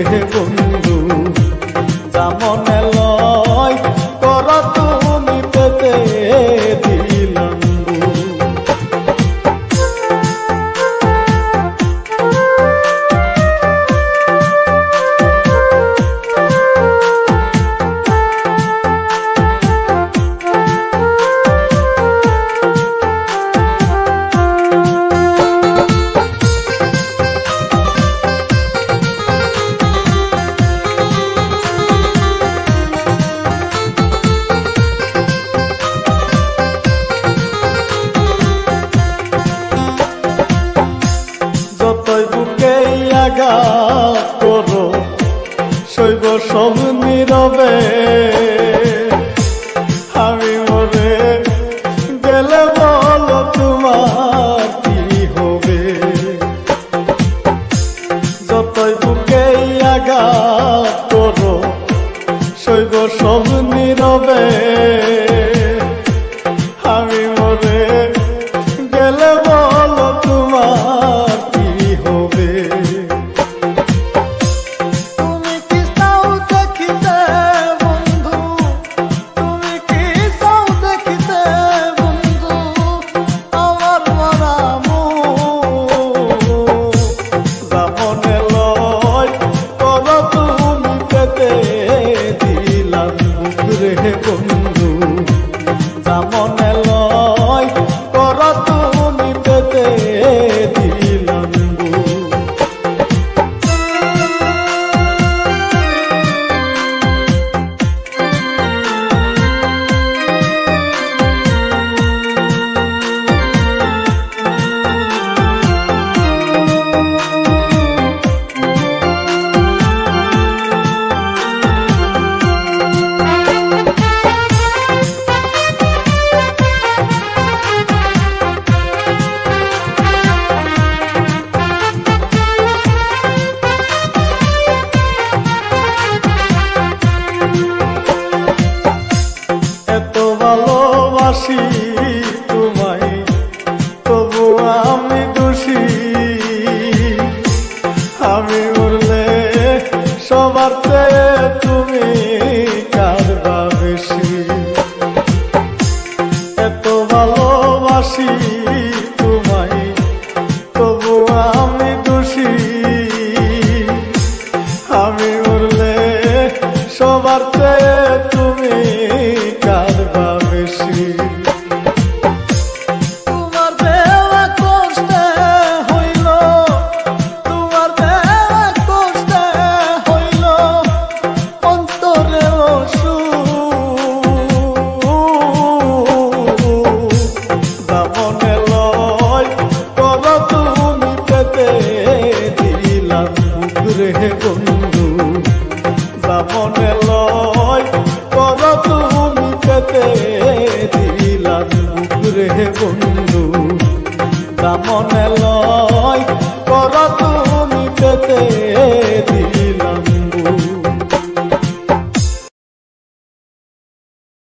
হে বন্ধু জামনে লয় কর তুমি পেতে দিলাম করো শৈব সব নীরবে আমি মরে গেলে বলো তোমার কি হবে যতই বুকে আঘাত করো শৈব সব নীরবে আমি মরে গেলে বলো তোমার কি হবে হে বন্ধু জামনে লয় কর তুমি পেতে দিলাম ভালোবাসি তোমায় তবু আমি দোষী আমি উড়লে সবার চেয়ে তুমি কারবা বেশি এত ভালোবাসি তোমায় তবু আমি দোষী আমি উড়লে সবার চেয়ে তুমি কারবা বেশি তোমার দেওয়া কষ্টে হইল তোমার দেওয়া কষ্টে হইল অন্তরে জামনে লয় কর তুমি পেতে দিলাম হে বন্ধু জামনে লয় কর তুমি পেতে দিলাম হে বন্ধু জামনে লয় কর